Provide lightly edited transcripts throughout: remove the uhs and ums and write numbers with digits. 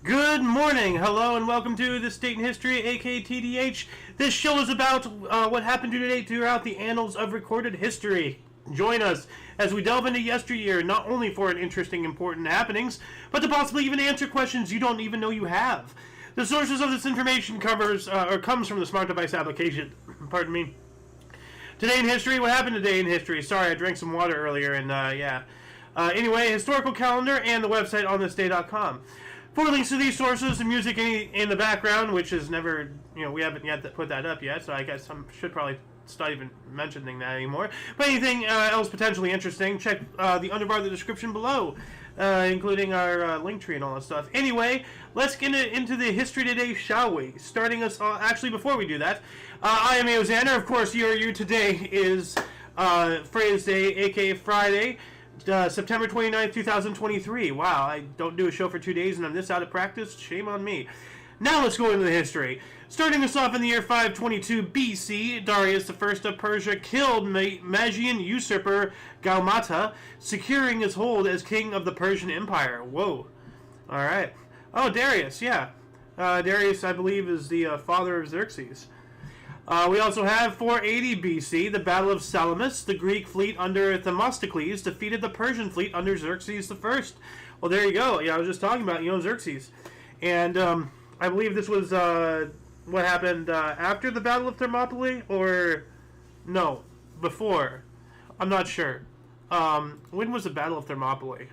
Good morning, hello, and welcome to This Date in History, aka TDH. This show is about what happened today throughout the annals of recorded history. Join us as we delve into yesteryear, not only for an interesting, important happenings, but to possibly even answer questions you don't even know you have. The sources of this information comes from the smart device application. Pardon me. Today in history, what happened today in history? Sorry, I drank some water earlier, and anyway, historical calendar and the website on thisday.com. For links to these sources and music in the background, which is never, we haven't yet put that up yet, so I guess I should probably stop even mentioning that anymore. But anything else potentially interesting, check the underbar of the description below, including our link tree and all that stuff. Anyway, let's get into the history today, shall we? Starting us, actually, before we do that, I am Xander. Of course, you today is Phrase Day, aka Friday. September 29th, 2023. Wow, I don't do a show for 2 days and I'm this out of practice. Shame on me. Now let's go into the history. Starting us off in the year 522 BC, Darius I of Persia killed Magian usurper Gaumata, securing his hold as king of the Persian Empire. Whoa. Alright. Oh, Darius, yeah. Darius, I believe, is the father of Xerxes. We also have 480 BC, the Battle of Salamis. The Greek fleet under Themistocles defeated the Persian fleet under Xerxes I. Well, there you go. Yeah, I was just talking about, Xerxes. And I believe this was what happened after the Battle of Thermopylae, or no, before. I'm not sure. When was the Battle of Thermopylae?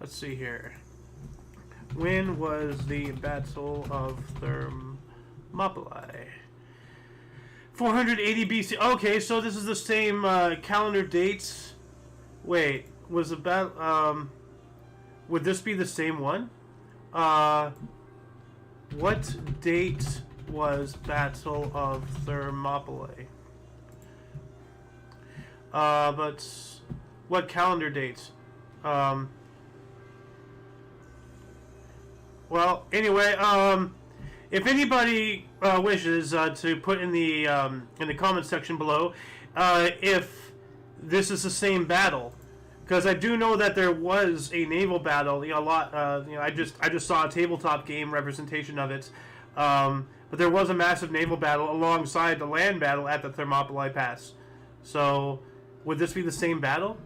Let's see here. When was the Battle of Thermopylae? 480 BC. Okay, so this is the same calendar dates. Wait, was the battle? Would this be the same one? What date was Battle of Thermopylae? But what calendar date? Well, anyway, if anybody wishes to put in the comments section below if this is the same battle, because I do know that there was a naval battle. I just saw a tabletop game representation of it, but there was a massive naval battle alongside the land battle at the Thermopylae Pass. So, would this be the same battle?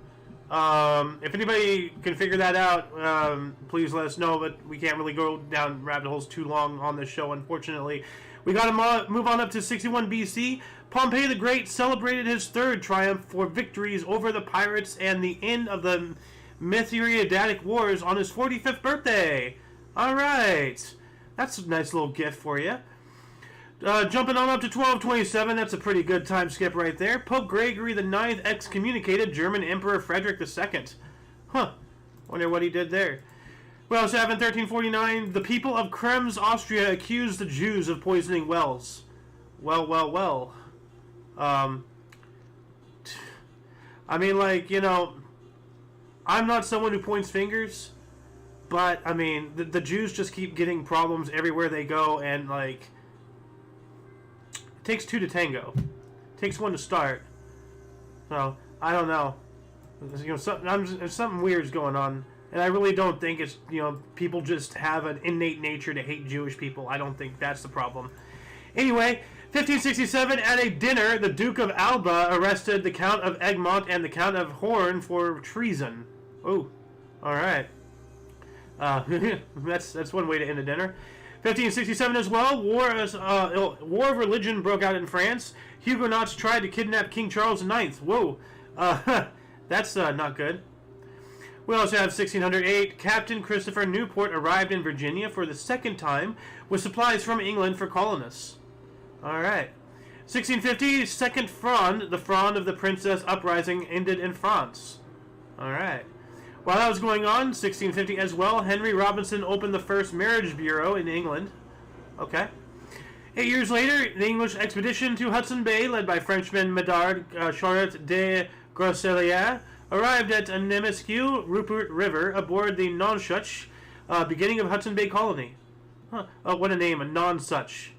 If anybody can figure that out, please let us know, but we can't really go down rabbit holes too long on this show, unfortunately. We gotta move on up to 61 BC. Pompey the Great celebrated his third triumph for victories over the pirates and the end of the Mithridatic Wars on his 45th birthday. Alright. That's a nice little gift for you. Jumping on up to 1227, that's a pretty good time skip right there. Pope Gregory IX excommunicated German Emperor Frederick II. Huh. Wonder what he did there. We also have in 1349, the people of Krems, Austria accused the Jews of poisoning wells. Well. I mean, I'm not someone who points fingers, but, I mean, the Jews just keep getting problems everywhere they go, and, it takes two to tango. It takes one to start. So, I don't know. Something weird's going on. And I really don't think it's, people just have an innate nature to hate Jewish people. I don't think that's the problem. Anyway, 1567, at a dinner, the Duke of Alba arrested the Count of Egmont and the Count of Horn for treason. Oh, alright. That's one way to end a dinner. 1567 as well, war of religion broke out in France. Huguenots tried to kidnap King Charles IX. Whoa. That's not good. We also have 1608. Captain Christopher Newport arrived in Virginia for the second time with supplies from England for colonists. Alright. 1650, Second Fronde, the Fronde of the Princess Uprising, ended in France. Alright. While that was going on, 1650 as well, Henry Robinson opened the first marriage bureau in England. Okay. 8 years later, the English expedition to Hudson Bay, led by Frenchman Medard Charlotte de Groseilliers, arrived at Nemisque, Rupert River, aboard the Nonsuch, beginning of Hudson Bay Colony. Huh. Oh, what a name, a Nonsuch.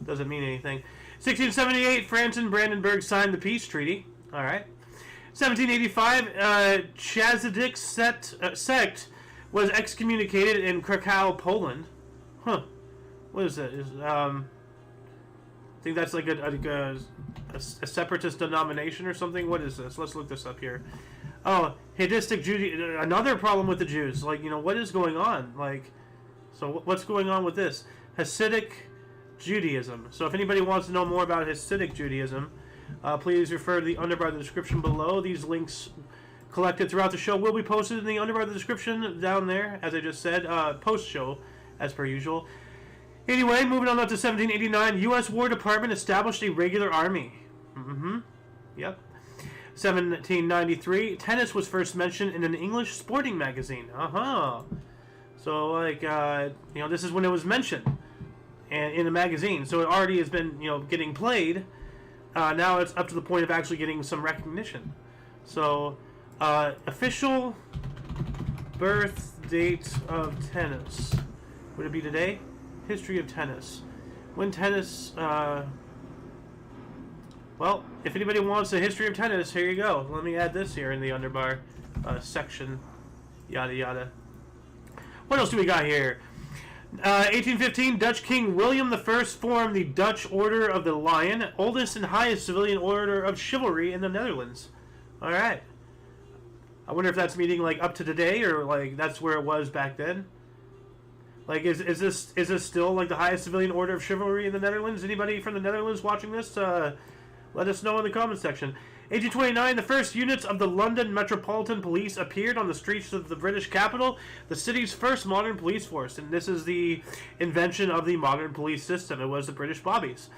Doesn't mean anything. 1678, France and Brandenburg signed the peace treaty. Alright. 1785, Chassidic sect was excommunicated in Krakow, Poland. Huh. What is that? I think that's like a separatist denomination or something. What is this? Let's look this up here. Oh, Hadistic Judaism. Another problem with the Jews. Like, what is going on? Like, so what's going on with this? Hasidic Judaism. So if anybody wants to know more about Hasidic Judaism, please refer to the underbar of the description below. These links collected throughout the show will be posted in the underbar of the description down there, as I just said, post-show, as per usual. Anyway, moving on up to 1789, U.S. War Department established a regular army. Yep. 1793, tennis was first mentioned in an English sporting magazine. So, like, this is when it was mentioned and in a magazine. So it already has been, getting played. Now it's up to the point of actually getting some recognition. So, official birth date of tennis. Would it be today? History of tennis. When tennis, well, if anybody wants a history of tennis, here you go. Let me add this here in the underbar section. Yada yada. What else do we got here? 1815, Dutch King William I formed the Dutch Order of the Lion, oldest and highest civilian order of chivalry in the Netherlands. Alright. I wonder if that's meaning, like, up to today, or, like, that's where it was back then. Like, is this still, like, the highest civilian order of chivalry in the Netherlands? Anybody from the Netherlands watching this? Let us know in the comment section. 1829, the first units of the London Metropolitan Police appeared on the streets of the British capital, the city's first modern police force. And this is the invention of the modern police system. It was the British bobbies.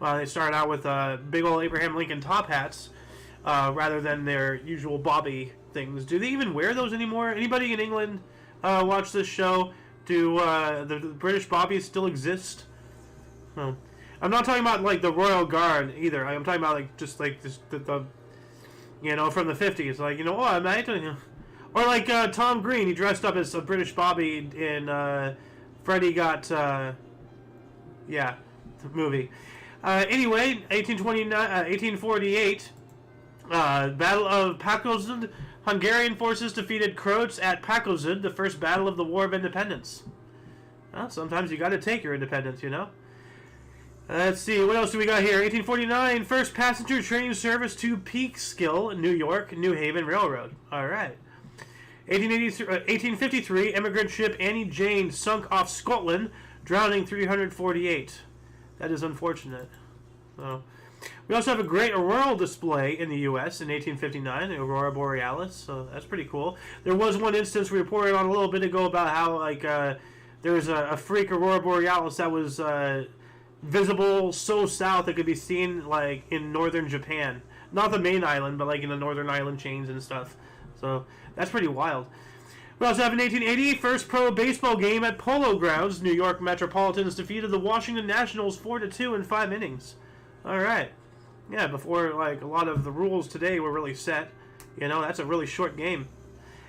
They started out with big old Abraham Lincoln top hats rather than their usual bobby things. Do they even wear those anymore? Anybody in England watch this show? Do the British bobbies still exist? No. I'm not talking about, like, the Royal Guard either. I'm talking about, like, just, like, this, the from the 50s. Like, oh, mate. Or, like, Tom Green. He dressed up as a British bobby in Freddy Got, the movie. Anyway, 1848, Battle of Pakosund. Hungarian forces defeated Croats at Pakosund, the first battle of the War of Independence. Well, sometimes you gotta take your independence, Let's see, what else do we got here? 1849, first passenger train service to Peekskill, New York, New Haven Railroad. Alright. 1853, immigrant ship Annie Jane sunk off Scotland, drowning 348. That is unfortunate. So, we also have a great auroral display in the U.S. in 1859, the Aurora Borealis, so that's pretty cool. There was one instance we reported on a little bit ago about how, like, there was a freak Aurora Borealis that was visible so south it could be seen, like, in northern Japan. Not the main island, but, like, in the northern island chains and stuff. So, that's pretty wild. We also have in 1880, first pro baseball game at Polo Grounds. New York Metropolitans defeated the Washington Nationals 4-2 in 5 innings. Alright. Yeah, before, like, a lot of the rules today were really set. That's a really short game.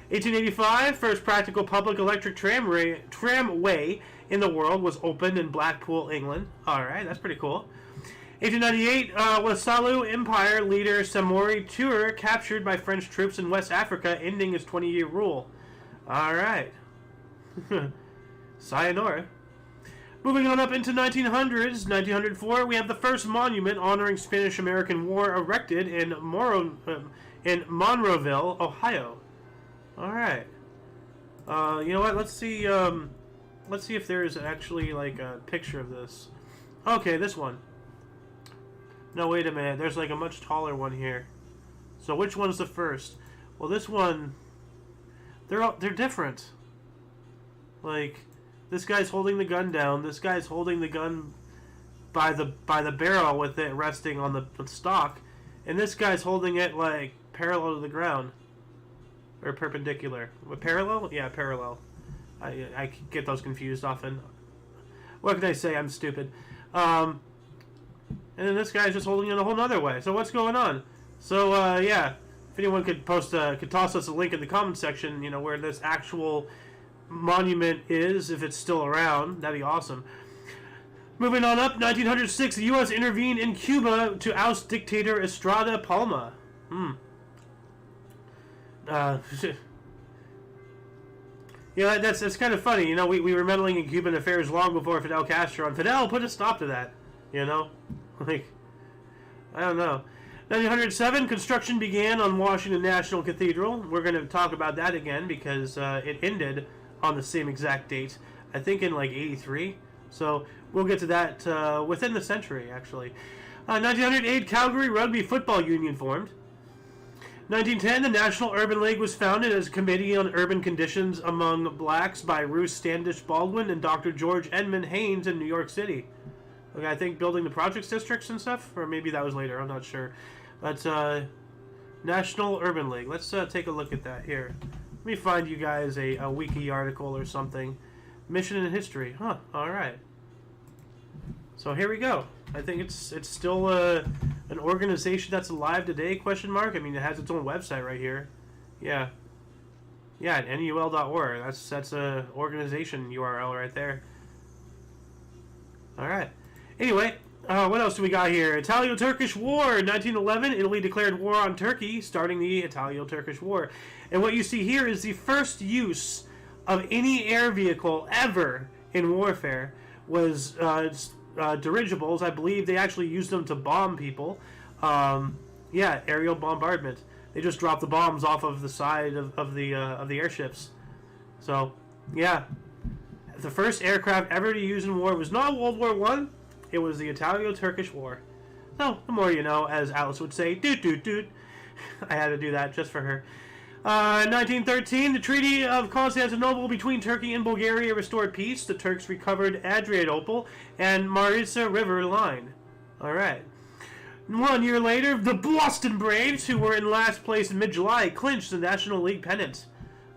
1885, first practical public electric tramway in the world was opened in Blackpool, England. Alright, that's pretty cool. 1898, Wasalu Empire leader Samori Toure captured by French troops in West Africa, ending his 20-year rule. Alright. Sayonara. Moving on up into 1900s, 1904, we have the first monument honoring Spanish-American War erected in Monroeville, Ohio. Alright. You know what? Let's see if there is actually, like, a picture of this. Okay, this one. No, wait a minute. There's, like, a much taller one here. So which one's the first? Well, this one, they're different. Like, this guy's holding the gun down. This guy's holding the gun by the barrel with it resting on the stock, and this guy's holding it, like, parallel to the ground. Or perpendicular. Parallel? Yeah, parallel. I get those confused often. What can I say? I'm stupid. And then this guy's just holding it a whole nother way. So what's going on? So, yeah. If anyone could toss us a link in the comment section, where this actual monument is, if it's still around, that'd be awesome. Moving on up, 1906, the U.S. intervened in Cuba to oust dictator Estrada Palma. That's kind of funny. We were meddling in Cuban affairs long before Fidel Castro, and Fidel put a stop to that. Like, I don't know. 1907, construction began on Washington National Cathedral. We're going to talk about that again because it ended on the same exact date. I think in like 83. So we'll get to that within the century, actually. 1908, Calgary Rugby Football Union formed. 1910, the National Urban League was founded as a committee on urban conditions among blacks by Ruth Standish Baldwin and Dr. George Edmund Haynes in New York City. Okay, I think building the projects districts and stuff, or maybe that was later, I'm not sure. But National Urban League, let's take a look at that here. Let me find you guys a wiki article or something. Mission and history, huh, alright. So here we go. I think it's still an organization that's alive today, question mark. I mean, it has its own website right here. Yeah, at NUL.org. That's a organization URL right there. All right. Anyway, what else do we got here? Italo-Turkish War. 1911, Italy declared war on Turkey, starting the Italo-Turkish War. And what you see here is the first use of any air vehicle ever in warfare was dirigibles. I believe they actually used them to bomb people. Aerial bombardment. They just dropped the bombs off of the side of the airships. So, yeah, the first aircraft ever to use in war was not World War I. It was the Italo-Turkish War. So, the more you know, as Alice would say, doot doot doot. I had to do that just for her. 1913, the Treaty of Constantinople between Turkey and Bulgaria restored peace. The Turks recovered Adrianople and Maritsa River line. All right. 1 year later, the Boston Braves, who were in last place in mid-July, clinched the National League pennant.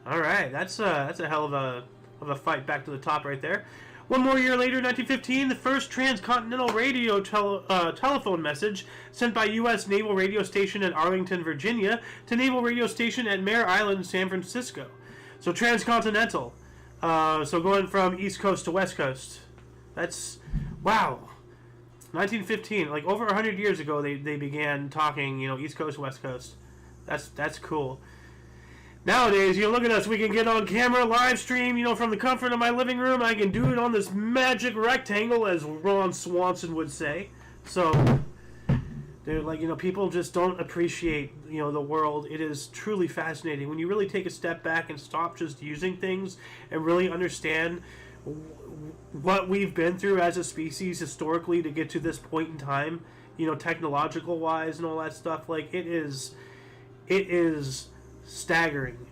All right, that's a hell of a fight back to the top right there. 1 more year later, 1915, the first transcontinental radio telephone message sent by U.S. Naval Radio Station at Arlington, Virginia, to Naval Radio Station at Mare Island, San Francisco. So transcontinental. So going from East Coast to West Coast. That's, wow. 1915, like over 100 years ago, they began talking, East Coast, West Coast. That's cool. Nowadays, look at us. We can get on camera, live stream, from the comfort of my living room. I can do it on this magic rectangle, as Ron Swanson would say. So, dude, people just don't appreciate, the world. It is truly fascinating when you really take a step back and stop just using things and really understand what we've been through as a species historically to get to this point in time, technological wise and all that stuff. Like, it is staggering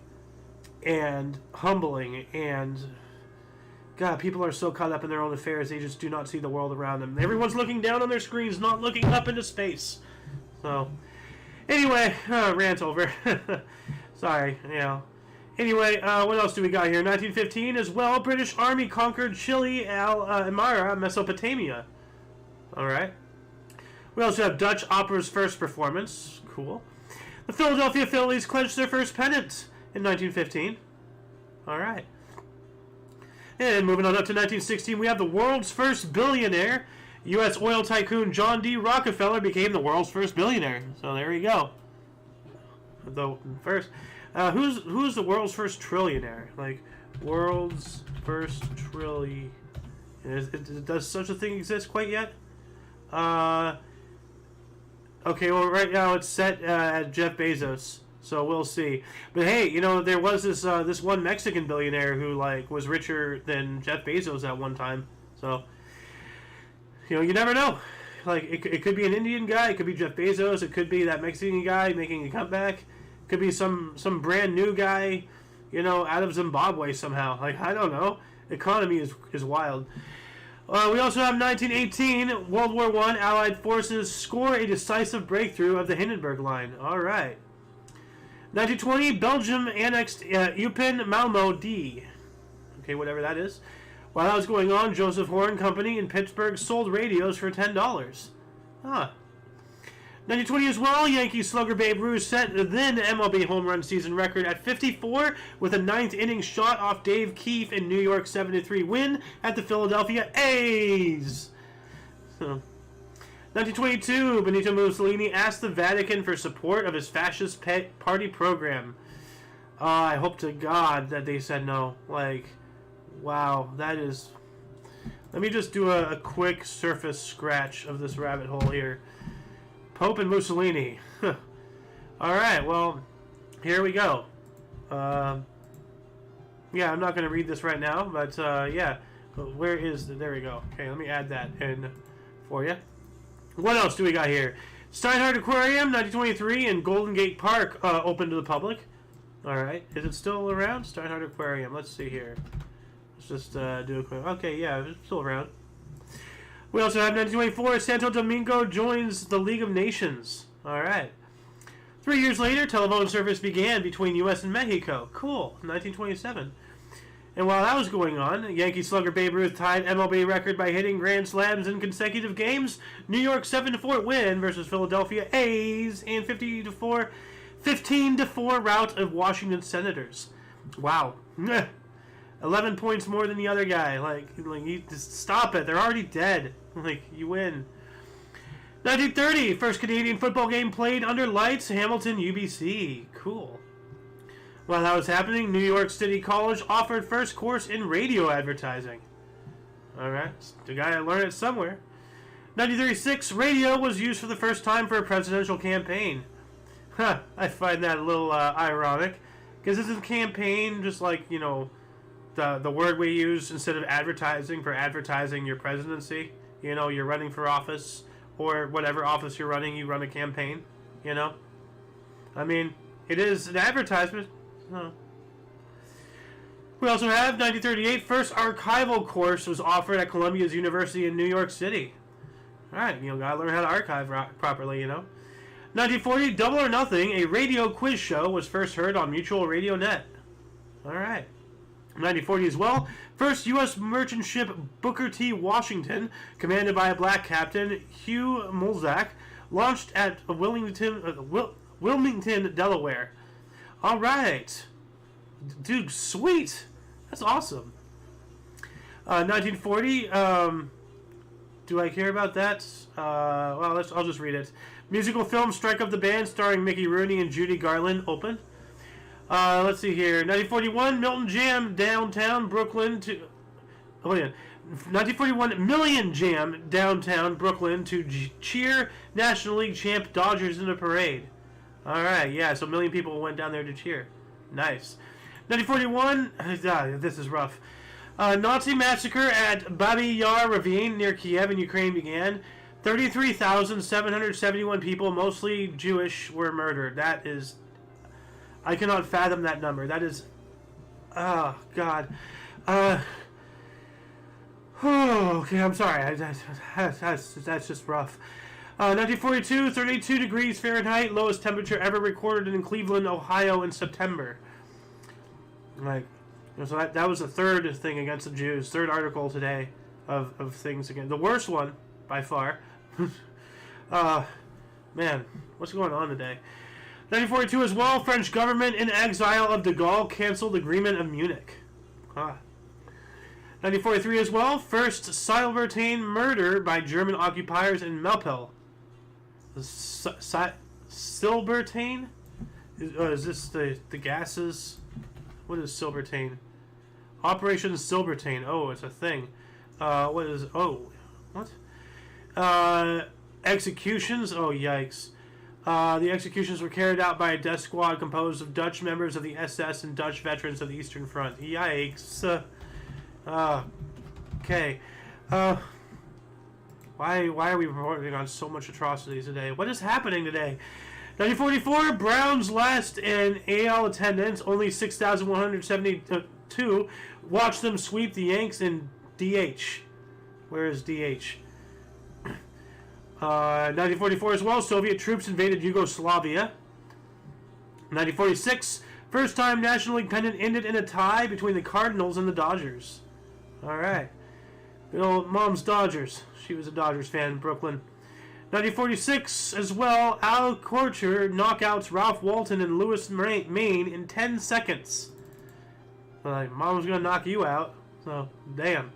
and humbling, and God, people are so caught up in their own affairs, they just do not see the world around them. Everyone's looking down on their screens, not looking up into space. So, anyway, rant over. Sorry, Anyway, what else do we got here? 1915 as well, British Army conquered Chile, Amara, Mesopotamia. Alright. We also have Dutch opera's first performance. Cool. The Philadelphia Phillies clinched their first pennant in 1915. Alright. And moving on up to 1916, we have the world's first billionaire. U.S. oil tycoon John D. Rockefeller became the world's first billionaire. So there you go. Who's the world's first trillionaire? Like, world's first trillion. Does such a thing exist quite yet? Okay, well, right now it's set at Jeff Bezos, so we'll see. But hey, there was this one Mexican billionaire who was richer than Jeff Bezos at one time. So, you never know. Like, it could be an Indian guy, it could be Jeff Bezos, it could be that Mexican guy making a comeback, it could be some brand new guy, out of Zimbabwe somehow. Like, I don't know. Economy is wild. We also have 1918, World War I, Allied forces score a decisive breakthrough of the Hindenburg Line. All right. 1920, Belgium annexed Eupen Malmo D. Okay, whatever that is. While that was going on, Joseph Horn Company in Pittsburgh sold radios for $10. Huh. 1920 as well, Yankees slugger Babe Ruth set the then MLB home run season record at 54 with a ninth inning shot off Dave Keefe in New York's 7-3 win at the Philadelphia A's. 1922, Benito Mussolini asked the Vatican for support of his fascist party program. I hope to God that they said no. Like, wow, that is... Let me just do a quick surface scratch of this rabbit hole here. Pope and Mussolini. Alright, well, here we go. Yeah, I'm not going to read this right now, but yeah. Where is the... There we go. Okay, let me add that in for you. What else do we got here? Steinhardt Aquarium, 1923, and Golden Gate Park open to the public. Alright, is it still around? Steinhardt Aquarium, let's see here. Let's just do a quick... Okay, yeah, it's still around. We also have 1924, Santo Domingo joins the League of Nations. Alright. 3 years later, telephone service began between U.S. and Mexico. Cool, 1927. And while that was going on, Yankee slugger Babe Ruth tied MLB record by hitting grand slams in consecutive games. New York 7-4 win versus Philadelphia A's and 15-4 rout of Washington Senators. Wow. 11 points more than the other guy. Like you just stop it. They're already dead. Like, you win. 1930, first Canadian football game played under lights, Hamilton UBC. Cool. While that was happening, New York City College offered first course in radio advertising. Alright, the guy learned it somewhere. 1936, radio was used for the first time for a presidential campaign. Huh, I find that a little ironic. Because isn't campaign just like, you know, the word we use instead of advertising for advertising your presidency? You know, you're running for office, or whatever office you're running, you run a campaign, you know? I mean, it is an advertisement. Oh. We also have 1938, first archival course was offered at Columbia's University in New York City. Alright, you know, gotta learn how to archive properly, you know. 1940, Double or Nothing, a radio quiz show, was first heard on Mutual Radio Net. Alright. 1940 as well, first U.S. merchant ship Booker T. Washington, commanded by a black captain, Hugh Mulzac, launched at Wilmington, Delaware. Alright. Dude, sweet. That's awesome. 1940, do I care about that? Well, I'll just read it. Musical film Strike Up the Band starring Mickey Rooney and Judy Garland opened. Let's see here. 1941, Milton Jam downtown Brooklyn to... Oh, yeah. 1941, Million Jam downtown Brooklyn to cheer National League champ Dodgers in a parade. Alright, yeah, so a million people went down there to cheer. Nice. 1941, this is rough. Nazi massacre at Babi Yar Ravine near Kiev in Ukraine began. 33,771 people, mostly Jewish, were murdered. That is... I cannot fathom that number. That is... Oh, God. Okay, I'm sorry. That's just rough. 1942, 32 degrees Fahrenheit, lowest temperature ever recorded in Cleveland, Ohio in September. Like, so that was the third thing against the Jews. Third article today of things against... The worst one, by far. Man, what's going on today? 1942 as well, French government in exile of de Gaulle canceled Agreement of Munich. 1943 as well, first Silbertane murder by German occupiers in Melpel. Silbertane? Is this the gases? What is Silbertane? Operation Silbertane. Oh, it's a thing. What is... Oh, what? Executions? Oh, yikes. The executions were carried out by a death squad composed of Dutch members of the SS and Dutch veterans of the Eastern Front. Yikes. Okay. Why are we reporting on so much atrocities today? What is happening today? 1944, Browns last in AL attendance, only 6,172. Watch them sweep the Yanks in DH. Where is DH? 1944 as well, Soviet troops invaded Yugoslavia. 1946, first time National League pennant ended in a tie between the Cardinals and the Dodgers. Alright. Good old mom's Dodgers. She was a Dodgers fan in Brooklyn. 1946 as well, Al Korcher knockouts Ralph Walton and Lewis Maine in 10 seconds. Like, mom's gonna knock you out. So, damn.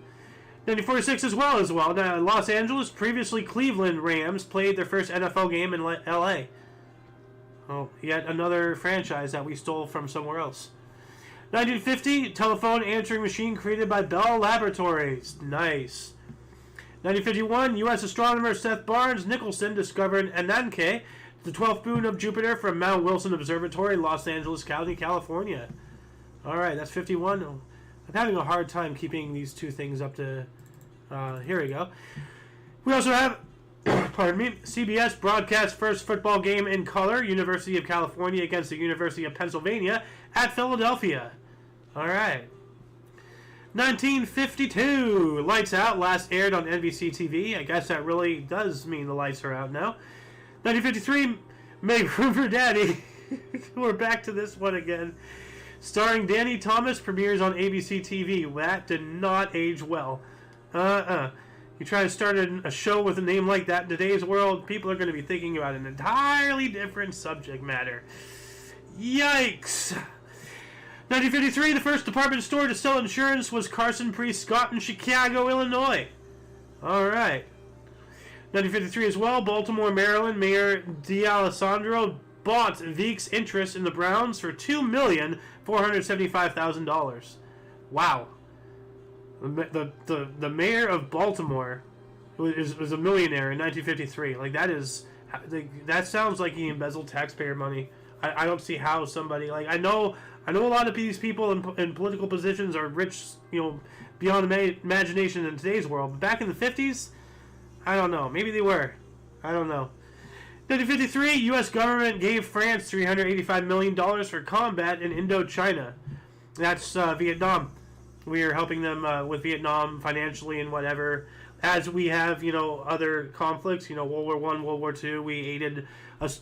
1946 as well. Now, Los Angeles, previously Cleveland Rams, played their first NFL game in L.A. Oh, yet another franchise that we stole from somewhere else. 1950, telephone answering machine created by Bell Laboratories. Nice. 1951, U.S. astronomer Seth Barnes Nicholson discovered Ananke, the 12th moon of Jupiter, from Mount Wilson Observatory, Los Angeles County, California. Alright, that's 51. I'm having a hard time keeping these two things up to... here we go. We also have... pardon me. CBS broadcast first football game in color, University of California against the University of Pennsylvania at Philadelphia. Alright. 1952. Lights Out last aired on NBC TV. I guess that really does mean the lights are out now. 1953. Make Room for Daddy. We're back to this one again. Starring Danny Thomas, premieres on ABC TV. That did not age well. You try to start a show with a name like that in today's world, people are going to be thinking about an entirely different subject matter. Yikes! 1953, the first department store to sell insurance was Carson Priest Scott in Chicago, Illinois. Alright. 1953 as well, Baltimore, Maryland, Mayor D'Alessandro bought Veek's interest in the Browns for $2,475,000. Wow. The mayor of Baltimore was a millionaire in 1953. Like, that sounds like he embezzled taxpayer money. I don't see how somebody, like, I know a lot of these people in political positions are rich, beyond imagination in today's world. But back in the 50s, I don't know. Maybe they were. I don't know. 1953, U.S. government gave France $385 million for combat in Indochina. That's Vietnam. We are helping them with Vietnam financially and whatever. As we have, other conflicts, World War I, World War II, we aided,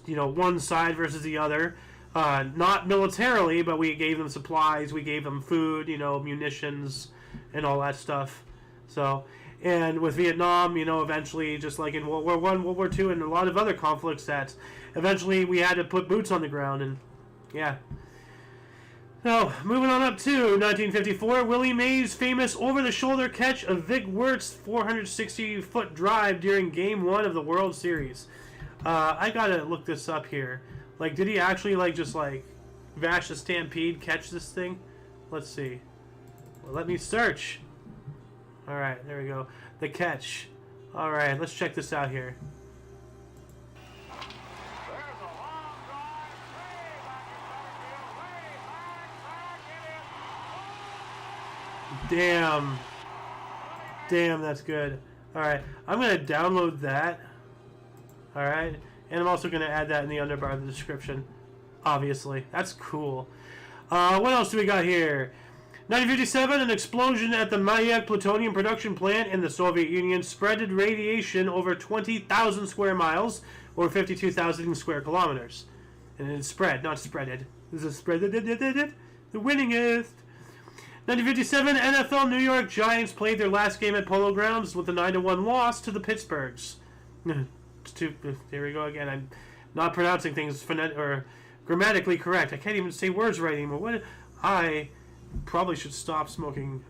one side versus the other. Not militarily, but we gave them supplies, we gave them food, munitions, and all that stuff. So, and with Vietnam, eventually, just like in World War I, World War II, and a lot of other conflicts, that eventually we had to put boots on the ground, and yeah. Now, moving on up to 1954, Willie Mays' famous over-the-shoulder catch of Vic Wert's 460-foot drive during Game 1 of the World Series. I gotta look this up here. Like, did he actually, Vash the Stampede catch this thing? Let's see. Well, let me search. Alright, there we go. The catch. Alright, let's check this out here. Damn, that's good. Alright, I'm going to download that. Alright, and I'm also going to add that in the underbar of the description. Obviously, that's cool. What else do we got here? 1957, an explosion at the Mayak plutonium production plant in the Soviet Union spread radiation over 20,000 square miles, or 52,000 square kilometers. And it spread, not spreaded. This is spread. The winningest. 1957, NFL New York Giants played their last game at Polo Grounds with a 9-1 loss to the Pittsburghs. There we go again. I'm not pronouncing things grammatically correct. I can't even say words right anymore. I probably should stop smoking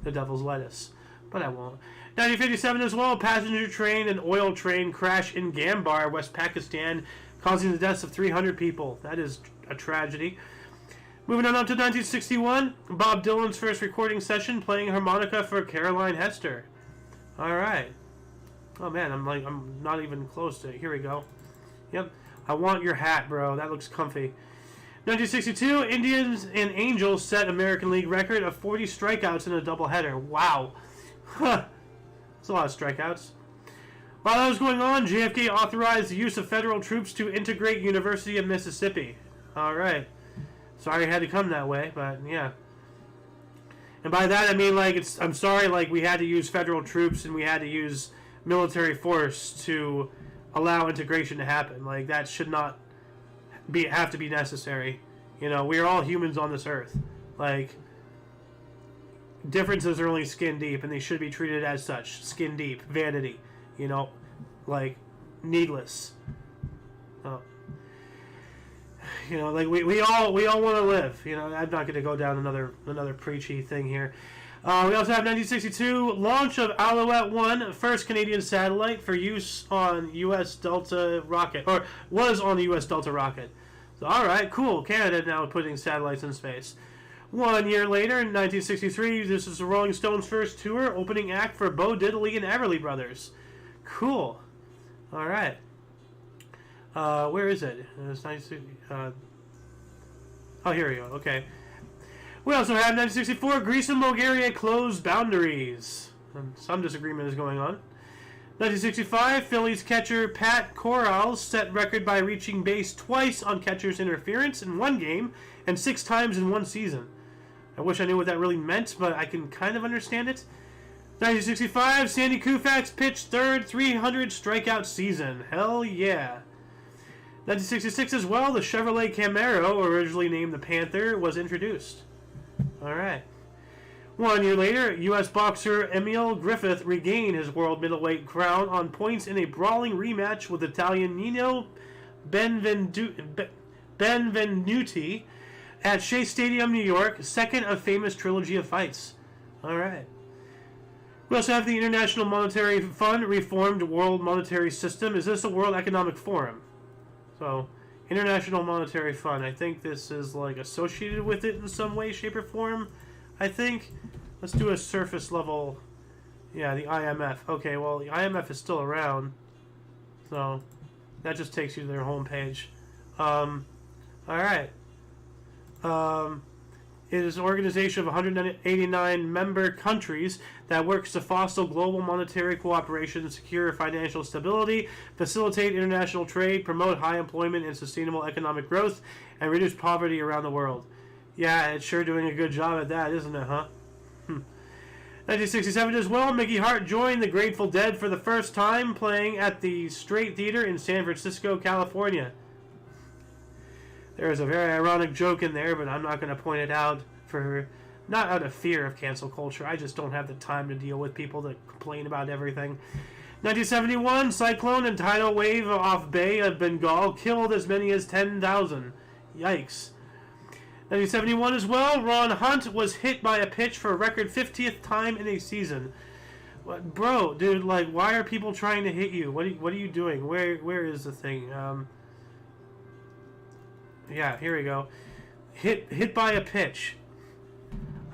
the devil's lettuce, but I won't. 1957 as well, passenger train and oil train crash in Gambar, West Pakistan, causing the deaths of 300 people. That is a tragedy. Moving on up to 1961, Bob Dylan's first recording session playing harmonica for Caroline Hester. Alright. Oh man, I'm not even close to it. Here we go. Yep. I want your hat, bro. That looks comfy. 1962, Indians and Angels set American League record of 40 strikeouts in a doubleheader. Wow. Huh. That's a lot of strikeouts. While that was going on, JFK authorized the use of federal troops to integrate University of Mississippi. Alright. Sorry it had to come that way, but yeah. And by that I mean, I'm sorry, we had to use federal troops and we had to use military force to allow integration to happen. That should not have to be necessary. We are all humans on this earth. Differences are only skin deep, and they should be treated as such. Skin deep, vanity. Needless. Oh. We all want to live. I'm not going to go down another preachy thing here. We also have 1962 launch of Alouette 1, first Canadian satellite for use on U.S. Delta rocket, or was on the U.S. Delta rocket. All right, cool. Canada now putting satellites in space. 1 year later, in 1963, this is the Rolling Stones' first tour, opening act for Bo Diddley and Everly Brothers. Cool. All right. Where is it? It's 1960. Oh, here we go. Okay. We also have 1964, Greece and Bulgaria closed boundaries. Some disagreement is going on. 1965, Phillies catcher Pat Corrales set record by reaching base twice on catcher's interference in one game and 6 times in one season. I wish I knew what that really meant, but I can kind of understand it. 1965, Sandy Koufax pitched third 300 strikeout season. Hell yeah. 1966 as well, the Chevrolet Camaro, originally named the Panther, was introduced. Alright. 1 year later, U.S. boxer Emil Griffith regained his world middleweight crown on points in a brawling rematch with Italian Nino Benvenuti at Shea Stadium, New York, second of famous trilogy of fights. Alright. We also have the International Monetary Fund reformed world monetary system. Is this a World Economic Forum? So, International Monetary Fund. I think this is like associated with it in some way, shape, or form. I think. Let's do a surface level. Yeah, the IMF. Okay, well, the IMF is still around. So, that just takes you to their homepage. Alright. It is an organization of 189 member countries that works to foster global monetary cooperation, secure financial stability, facilitate international trade, promote high employment and sustainable economic growth, and reduce poverty around the world. Yeah, it's sure doing a good job at that, isn't it, huh? 1967 as well, Mickey Hart joined the Grateful Dead for the first time, playing at the Straight Theater in San Francisco, California. There is a very ironic joke in there, but I'm not going to point it out for not out of fear of cancel culture. I just don't have the time to deal with people that complain about everything. 1971, cyclone and tidal wave off Bay of Bengal killed as many as 10,000. Yikes. 1971 as well, Ron Hunt was hit by a pitch for a record 50th time in a season. What, bro, dude, like, why are people trying to hit you? What are you doing? Where is the thing? Yeah, here we go. Hit by a pitch.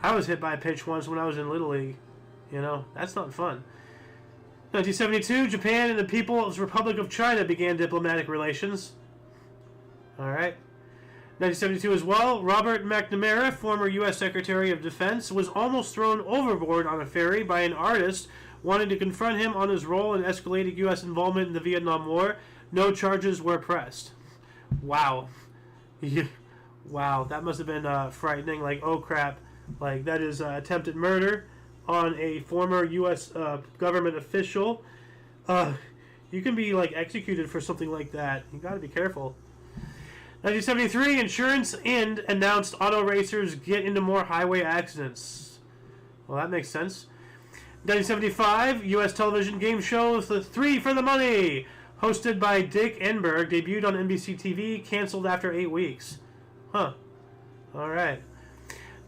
I was hit by a pitch once when I was in Little League. You know, that's not fun. 1972, Japan and the People's Republic of China began diplomatic relations. Alright. 1972 as well, Robert McNamara, former U.S. Secretary of Defense, was almost thrown overboard on a ferry by an artist wanting to confront him on his role in escalating U.S. involvement in the Vietnam War. No charges were pressed. Wow. Wow, that must have been frightening. Like, oh crap. Like, that is attempted murder on a former U.S. Government official. You can be, like, executed for something like that. You gotta be careful. 1973, Insurance Ind announced auto racers get into more highway accidents. Well, that makes sense. 1975, U.S. television game show The Three for the Money, hosted by Dick Enberg, debuted on NBC TV, canceled after 8 weeks. Huh. Alright.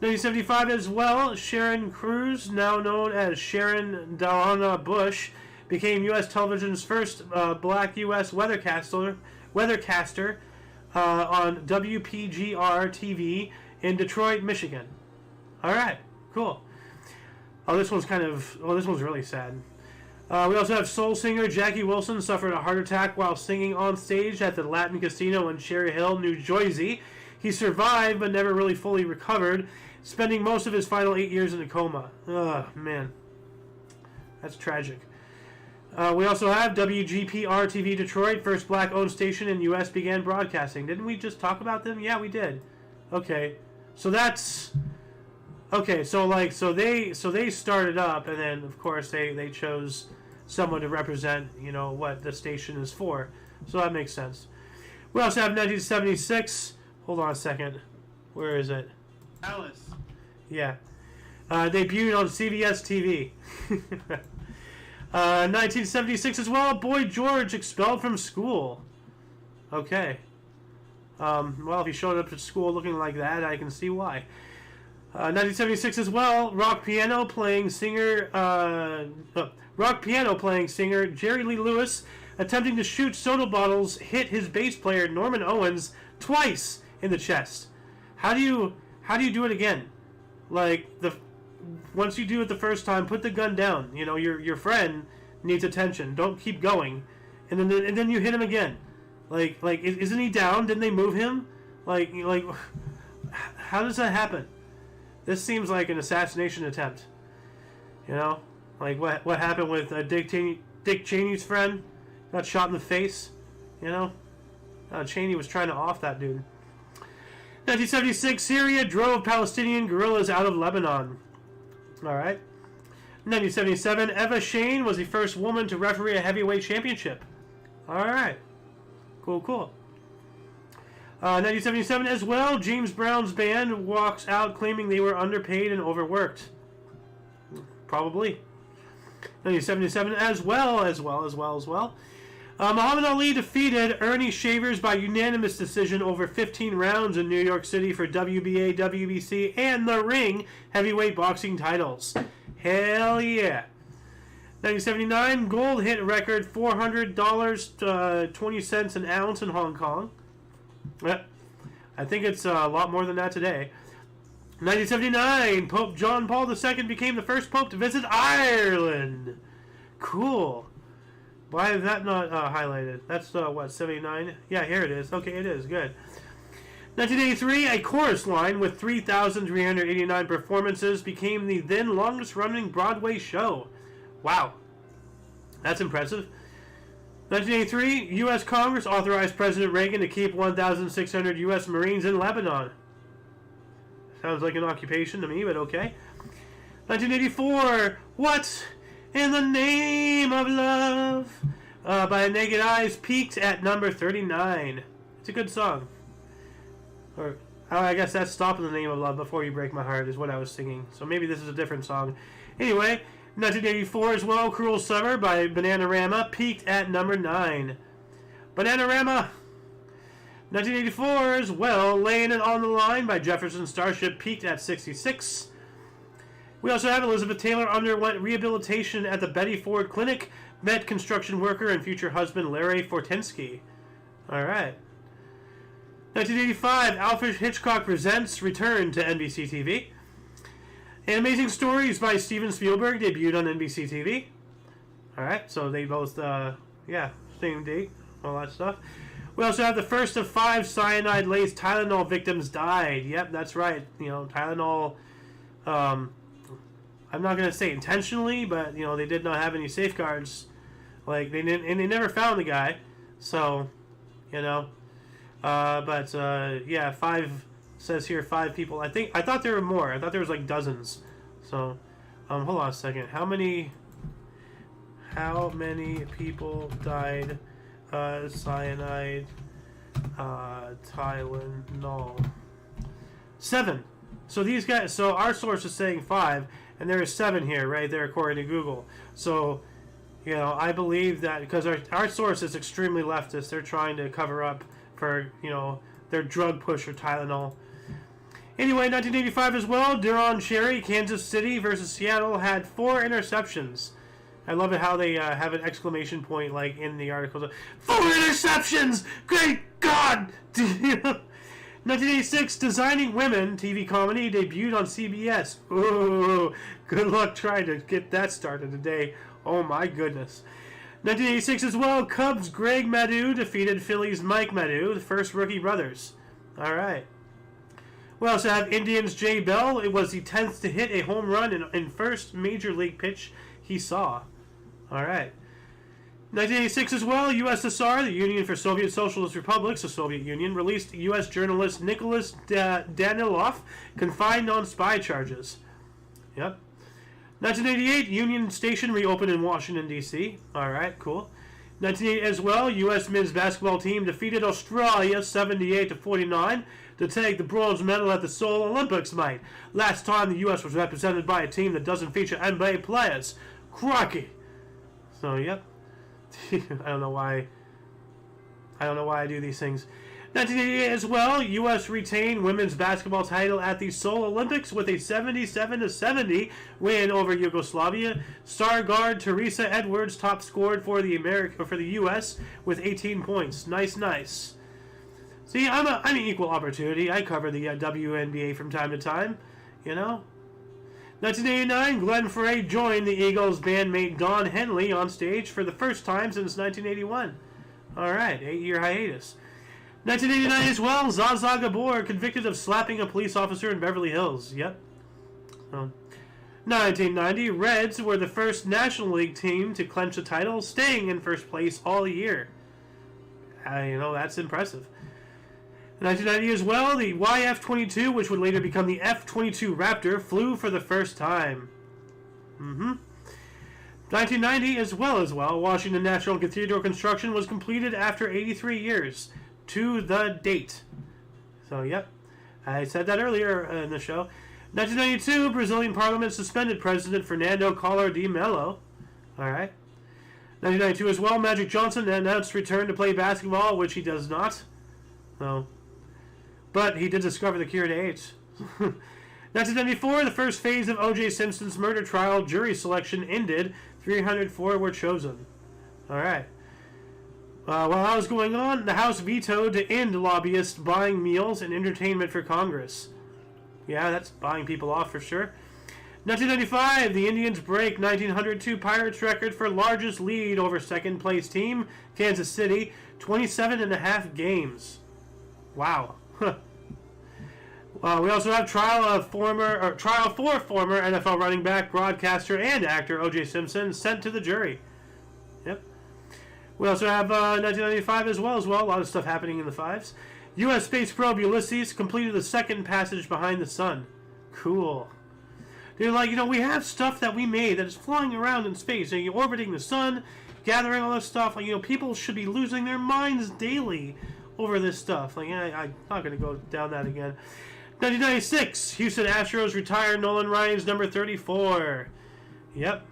1975 as well, Sharon Cruz, now known as Sharon Dallana Bush, became U.S. television's first black U.S. weathercaster on WPGR TV in Detroit, Michigan. Alright, cool. Oh, this one's really sad. We also have soul singer Jackie Wilson suffered a heart attack while singing on stage at the Latin Casino in Cherry Hill, New Jersey. He survived but never really fully recovered, spending most of his final 8 years in a coma. Ugh, man. That's tragic. We also have WGPR TV Detroit, first black-owned station in U.S. began broadcasting. Didn't we just talk about them? Yeah, we did. Okay, so that's okay. So they started up, and then of course they chose someone to represent, you know, what the station is for. So that makes sense. We also have 1976. Hold on a second. Where is it? Alice. Yeah. Debuted on CBS TV. 1976 as well, Boy George expelled from school. Okay. Well, if he showed up at school looking like that, I can see why. 1976 as well, rock piano playing singer Jerry Lee Lewis attempting to shoot soda bottles hit his bass player Norman Owens twice in the chest. How do you do it again? Like, once you do it the first time, put the gun down. You know, your friend needs attention. Don't keep going, and then you hit him again. Like isn't he down? Didn't they move him? Like how does that happen? This seems like an assassination attempt. You know, like what happened with Dick Cheney's friend got shot in the face. You know, Cheney was trying to off that dude. 1976, Syria drove Palestinian guerrillas out of Lebanon. All right. 1977, Eva Shane was the first woman to referee a heavyweight championship. All right. Cool. 1977 as well, James Brown's band walks out claiming they were underpaid and overworked. Probably. 1977 as well. Muhammad Ali defeated Ernie Shavers by unanimous decision over 15 rounds in New York City for WBA, WBC, and the Ring heavyweight boxing titles. Hell yeah. 1979, gold hit record $400, 20 cents an ounce in Hong Kong. I think it's a lot more than that today. 1979, Pope John Paul II became the first pope to visit Ireland. Cool. Why is that not highlighted? That's, 79? Yeah, here it is. Okay, it is. Good. 1983, a chorus line with 3,389 performances became the then longest-running Broadway show. Wow. That's impressive. 1983, U.S. Congress authorized President Reagan to keep 1,600 U.S. Marines in Lebanon. Sounds like an occupation to me, but okay. 1984, What in the Name of Love by Naked Eyes peaked at number 39. It's a good song. Or I guess that's Stop in the Name of Love Before You Break My Heart is what I was singing. So maybe this is a different song. Anyway, 1984 as well, Cruel Summer by Bananarama peaked at number 9. Bananarama! 1984 as well, Laying It on the Line by Jefferson Starship peaked at 66. We also have Elizabeth Taylor underwent rehabilitation at the Betty Ford Clinic, met construction worker and future husband Larry Fortensky. Alright. 1985, Alfred Hitchcock Presents returned to NBC TV. And Amazing Stories by Steven Spielberg debuted on NBC TV. Alright, so they both, same date, all that stuff. We also have the first of 5 cyanide-laced Tylenol victims died. Yep, that's right. You know, Tylenol, I'm not going to say intentionally, but, you know, they did not have any safeguards. Like, they didn't, and they never found the guy. So, you know. 5 says here 5 people. I thought there were more. I thought there was like dozens. So, hold on a second. How many people died? Cyanide, Tylenol. 7. So these guys. So our source is saying 5, and there is 7 here, right there, according to Google. So, you know, I believe that because our source is extremely leftist. They're trying to cover up for, you know, their drug push for Tylenol. Anyway, 1985 as well, Duron Cherry, Kansas City versus Seattle had 4 interceptions. I love it how they have an exclamation point like in the article. 4 interceptions! Great God! 1986, Designing Women TV comedy debuted on CBS. Ooh, good luck trying to get that started today. Oh my goodness. 1986 as well, Cubs' Greg Maddux defeated Phillies' Mike Maddux, the first rookie brothers. Alright. We also have Indians' Jay Bell. It was the 10th to hit a home run in first major league pitch he saw. Alright. 1986 as well, USSR, the Union for Soviet Socialist Republics, the Soviet Union, released U.S. journalist Nicholas Danilov, confined on spy charges. Yep. 1988, Union Station reopened in Washington, D.C. Alright, cool. 1988 as well, U.S. men's basketball team defeated Australia 78-49 to take the bronze medal at the Seoul Olympics, mate. Last time the U.S. was represented by a team that doesn't feature NBA players. Crikey. So, yep. I don't know why I do these things. 1988 as well, U.S. retained women's basketball title at the Seoul Olympics with a 77-70 win over Yugoslavia. Star guard Teresa Edwards top scored for the U.S. with 18 points. Nice. See, I'm an equal opportunity. I cover the WNBA from time to time, you know. 1989, Glenn Frey joined the Eagles' bandmate Don Henley on stage for the first time since 1981. All right, 8-year hiatus. 1989 as well, Zsa Gabor convicted of slapping a police officer in Beverly Hills. Yep. 1990, Reds were the first National League team to clinch the title, staying in first place all year. That's impressive. 1990 as well, the YF-22, which would later become the F-22 Raptor, flew for the first time. 1990 as well, Washington National Cathedral construction was completed after 83 years. To the date. So, yep. I said that earlier in the show. 1992, Brazilian Parliament suspended President Fernando Collor de Mello. Alright. 1992 as well, Magic Johnson announced return to play basketball, which he does not. No. But he did discover the cure to AIDS. 1994, the first phase of O.J. Simpson's murder trial jury selection ended. 304 were chosen. Alright. While that was going on, the House vetoed to end lobbyists buying meals and entertainment for Congress. Yeah, that's buying people off for sure. 1995, the Indians break 1902 Pirates record for largest lead over second place team, Kansas City, 27.5 games. Wow. We also have trial for former NFL running back, broadcaster, and actor O.J. Simpson sent to the jury. Yep. We also have 1995 as well. A lot of stuff happening in the fives. U.S. space probe Ulysses completed the second passage behind the sun. Cool. They're we have stuff that we made that is flying around in space, orbiting the sun, gathering all this stuff. People should be losing their minds daily over this stuff. I'm not going to go down that again. 1996, Houston Astros retire Nolan Ryan's number 34. Yep.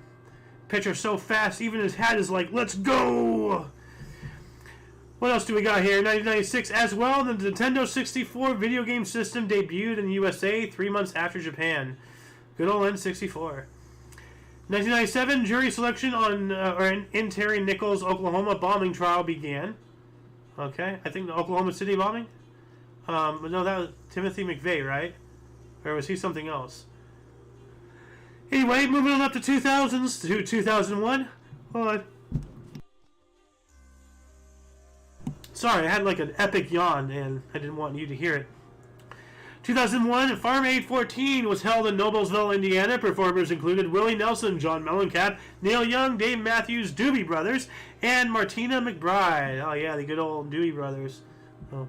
Pitcher so fast, even his hat is like, let's go! What else do we got here? 1996 as well, the Nintendo 64 video game system debuted in the USA 3 months after Japan. Good old N64. 1997, jury selection in Terry Nichols' Oklahoma bombing trial began. Okay, I think the Oklahoma City bombing? No, that was Timothy McVeigh, right? Or was he something else? Anyway, moving on up to 2000s to 2001. Hold on. Sorry, I had an epic yawn and I didn't want you to hear it. 2001, Farm Aid 14 was held in Noblesville, Indiana. Performers included Willie Nelson, John Mellencamp, Neil Young, Dave Matthews, Doobie Brothers, and Martina McBride. Oh yeah, the good old Doobie Brothers. Oh.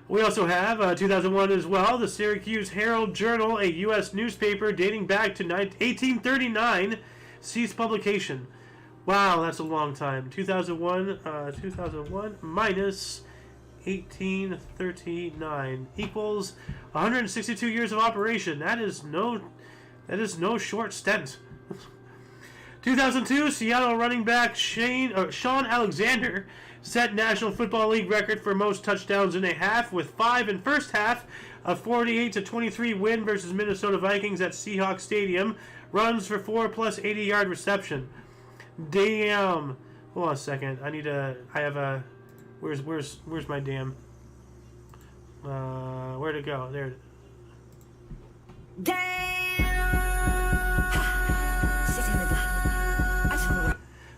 We also have 2001 as well, the Syracuse Herald-Journal, a U.S. newspaper dating back to 1839, ceased publication. Wow, that's a long time. 2001 minus 1839 equals 162 years of operation. That is no short stint. 2002, Seattle running back Sean Alexander set National Football League record for most touchdowns in a half with 5 in first half. A 48-23 win versus Minnesota Vikings at Seahawks Stadium. Runs for 4 plus 80-yard reception. Damn. Hold on a second. Where's my damn? Where'd it go? There.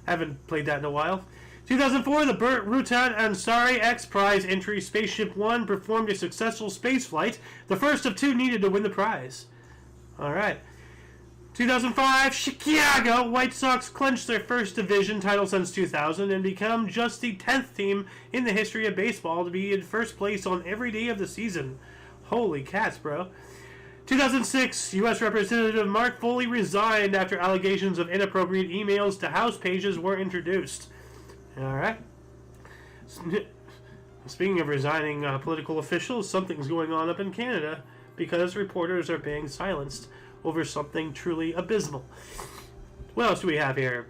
Haven't played that in a while. 2004, the Burt Rutan Ansari X Prize entry Spaceship One performed a successful space flight, the first of 2 needed to win the prize. Alright. 2005, Chicago White Sox clinched their first division title since 2000 and become just the 10th team in the history of baseball to be in first place on every day of the season. Holy cats, bro. 2006, U.S. Representative Mark Foley resigned after allegations of inappropriate emails to House pages were introduced. Alright. Speaking of resigning political officials, something's going on up in Canada because reporters are being silenced over something truly abysmal. What else do we have here?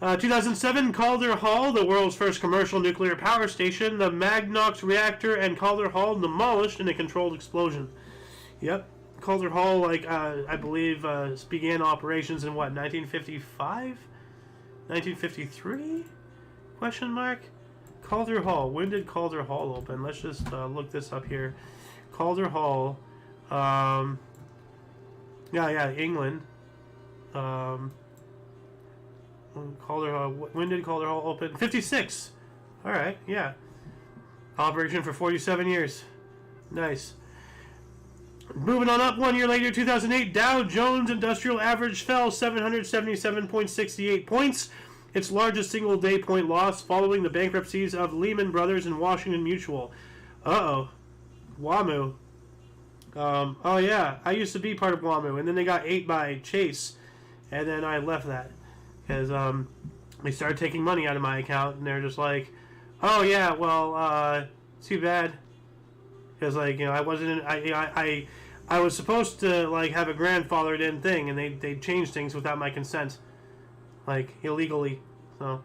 2007, Calder Hall, the world's first commercial nuclear power station. The Magnox reactor and Calder Hall demolished in a controlled explosion. Yep. Calder Hall, like, I believe, began operations in, what, 1955? 1953? Question mark? Calder Hall. When did Calder Hall open? Let's just look this up here. Calder Hall. Yeah, England. Calder Hall. When did Calder Hall open? 56. All right, yeah. Operation for 47 years. Nice. Moving on up, 1 year later, 2008, Dow Jones Industrial Average fell 777.68 points, its largest single-day point loss following the bankruptcies of Lehman Brothers and Washington Mutual. Uh-oh. WAMU. Oh, yeah, I used to be part of WAMU, and then they got ate by Chase, and then I left that, because they started taking money out of my account, and they're just like, oh, yeah, well, too bad. Because, like, you know, I wasn't in, I was supposed to, like, have a grandfathered in thing, and they changed things without my consent. Like, illegally. So,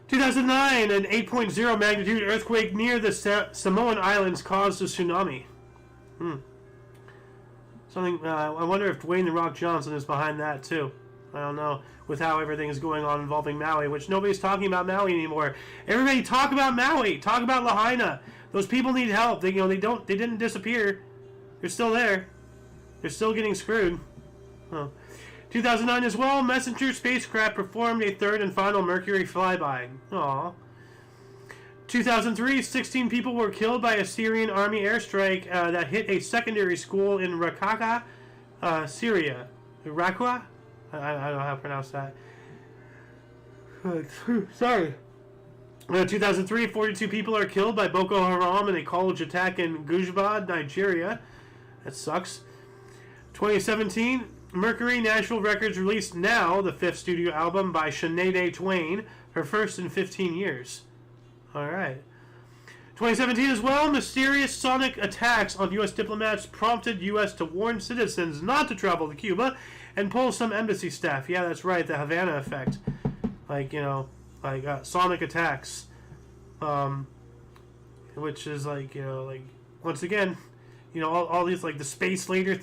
2009, an 8.0 magnitude earthquake near the Samoan Islands caused a tsunami. Something, I wonder if Dwayne "The Rock" Johnson is behind that, too. I don't know, with how everything is going on involving Maui, which nobody's talking about Maui anymore. Everybody talk about Maui. Talk about Lahaina. Those people need help. They didn't disappear. They're still there. They're still getting screwed. Huh. 2009 as well, Messenger spacecraft performed a third and final Mercury flyby. Aww. 2003, 16 people were killed by a Syrian army airstrike that hit a secondary school in Raqqa, Syria. Raqqa? I don't know how to pronounce that. Sorry. 2003, 42 people are killed by Boko Haram in a college attack in Gujbad, Nigeria. That sucks. 2017, Mercury National Records released Now, the fifth studio album by Sinead Twain, her first in 15 years. Alright. 2017 as well, mysterious sonic attacks on U.S. diplomats prompted U.S. to warn citizens not to travel to Cuba and pull some embassy staff. Yeah, that's right, the Havana effect. Like, you know, like sonic attacks, which is like, you know, like, once again, you know, all these, like, the space laser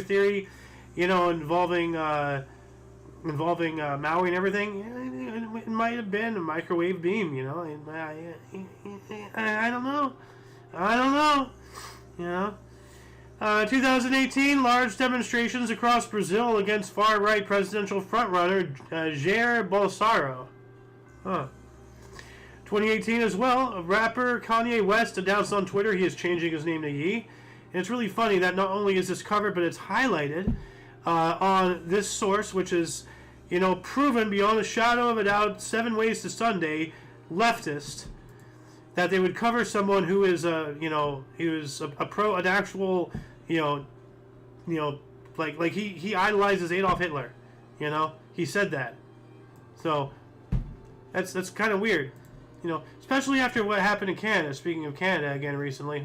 theory, you know, involving Maui and everything. It might have been a microwave beam, you know. I don't know, you know. 2018, large demonstrations across Brazil against far-right presidential frontrunner Jair Bolsonaro. 2018 as well, rapper Kanye West announced on Twitter he is changing his name to Ye. And it's really funny that not only is this covered, but it's highlighted on this source, which is, you know, proven beyond a shadow of a doubt, 7 Ways to Sunday, leftist, that they would cover someone who is you know, he was an actual, you know, like he idolizes Adolf Hitler, you know, he said that. So that's kind of weird, you know, especially after what happened in Canada. Speaking of Canada again recently,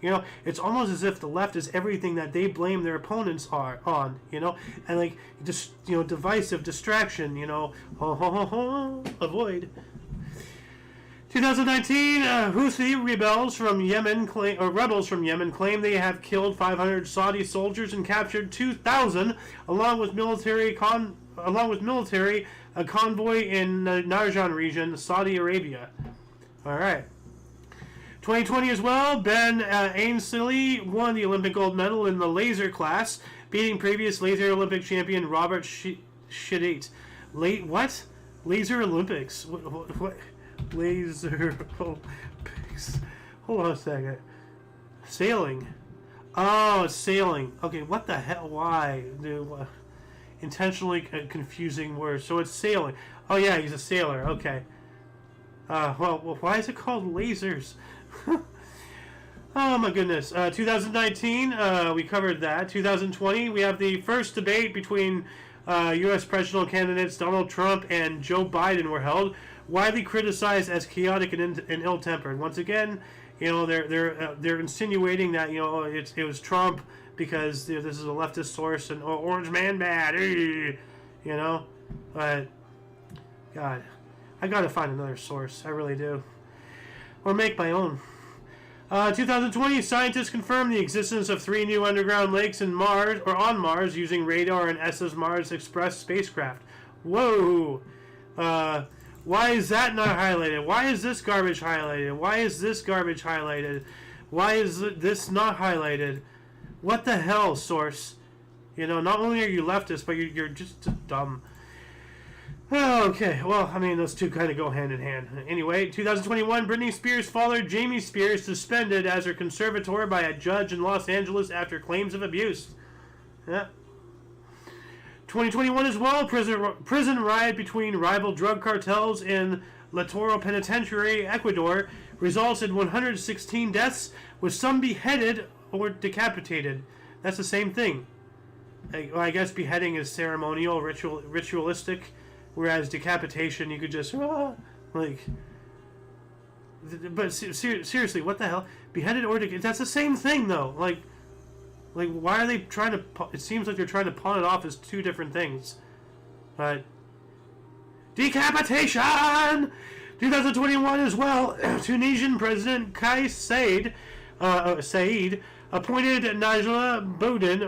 you know, it's almost as if the left is everything that they blame their opponents on, you know, and like just, you know, divisive distraction, you know, avoid. 2019, Houthi rebels from Yemen claim they have killed 500 Saudi soldiers and captured 2,000, along with military a convoy in the Narjan region, Saudi Arabia. All right. 2020 as well, Ben Ainsley won the Olympic gold medal in the laser class, beating previous laser Olympic champion Robert Shedate. What? Laser Olympics? What? Laser Olympics. Hold on a second. Sailing. Oh, sailing. Okay, what the hell? Why? Dude, intentionally confusing words. So it's sailing. Oh yeah, he's a sailor. Okay. Well, why is it called lasers? Oh my goodness. 2019, we covered that. 2020, we have the first debate between U.S. presidential candidates Donald Trump and Joe Biden were held, widely criticized as chaotic and ill-tempered. Once again, you know, they're insinuating that, you know, it was Trump because, you know, this is a leftist source and Orange Man bad, you know, but God, I gotta find another source. I really do. Or make my own. 2020, scientists confirmed the existence of 3 new underground lakes in Mars, or on Mars, using radar and ESA's Mars Express spacecraft. Whoa! Why is that not highlighted? Why is this garbage highlighted? Why is this garbage highlighted? Why is this not highlighted? What the hell, source? You know, not only are you leftist, but you're just dumb. Okay, well, I mean, those two kind of go hand in hand. Anyway, 2021, Britney Spears' father, Jamie Spears, suspended as her conservator by a judge in Los Angeles after claims of abuse. Yeah. 2021 as well, prison riot between rival drug cartels in La Toro Penitentiary, Ecuador, results in 116 deaths, with some beheaded or decapitated. That's the same thing. I guess beheading is ceremonial, ritualistic. Whereas decapitation, you could just, like... But seriously, what the hell? Beheaded or decapitated? That's the same thing, though. Like, why are they trying to... It seems like they're trying to pawn it off as two different things. But... Decapitation! 2021 as well, Tunisian President Kais Saied appointed Najla Bouden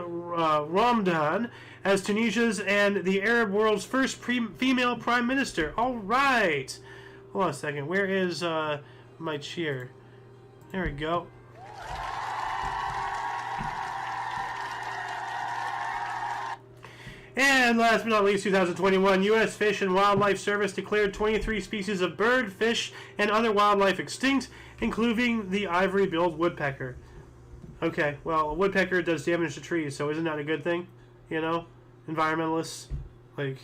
Ramdan as Tunisia's and the Arab world's first female prime minister. All right. Hold on a second. Where is my cheer? There we go. And last but not least, 2021, U.S. Fish and Wildlife Service declared 23 species of bird, fish, and other wildlife extinct, including the ivory-billed woodpecker. Okay, well, a woodpecker does damage to trees, so isn't that a good thing? You know? Environmentalists. Like,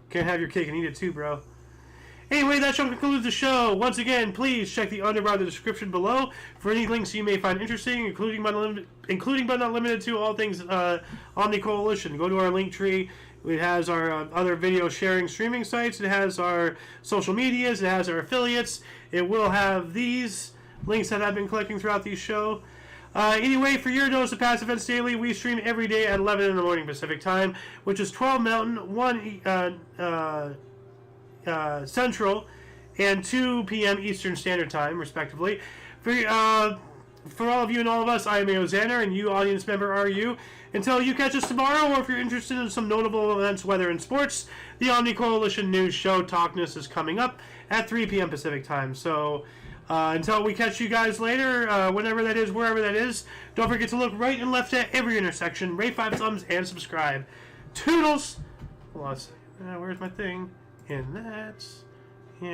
can't have your cake and eat it too, bro. Anyway, that shall conclude the show. Once again, please check the underbar of the description below for any links you may find interesting, including but not limited to all things Omni Coalition. Go to our link tree. It has our other video sharing streaming sites. It has our social medias. It has our affiliates. It will have these links that I've been collecting throughout the show. Anyway, for your dose of past events daily, we stream every day at 11 in the morning Pacific time, which is 12 Mountain, 1 Central, and 2 p.m. Eastern Standard Time, respectively. For all of you and all of us, I am Xander, and you, audience member, are you. Until you catch us tomorrow, or if you're interested in some notable events, weather, and sports, the Omni Coalition News Show Talkness is coming up at 3 p.m. Pacific Time. So, until we catch you guys later, whenever that is, wherever that is, don't forget to look right and left at every intersection, rate 5 thumbs, and subscribe. Toodles! Hold on a second. Where's my thing? And that's... And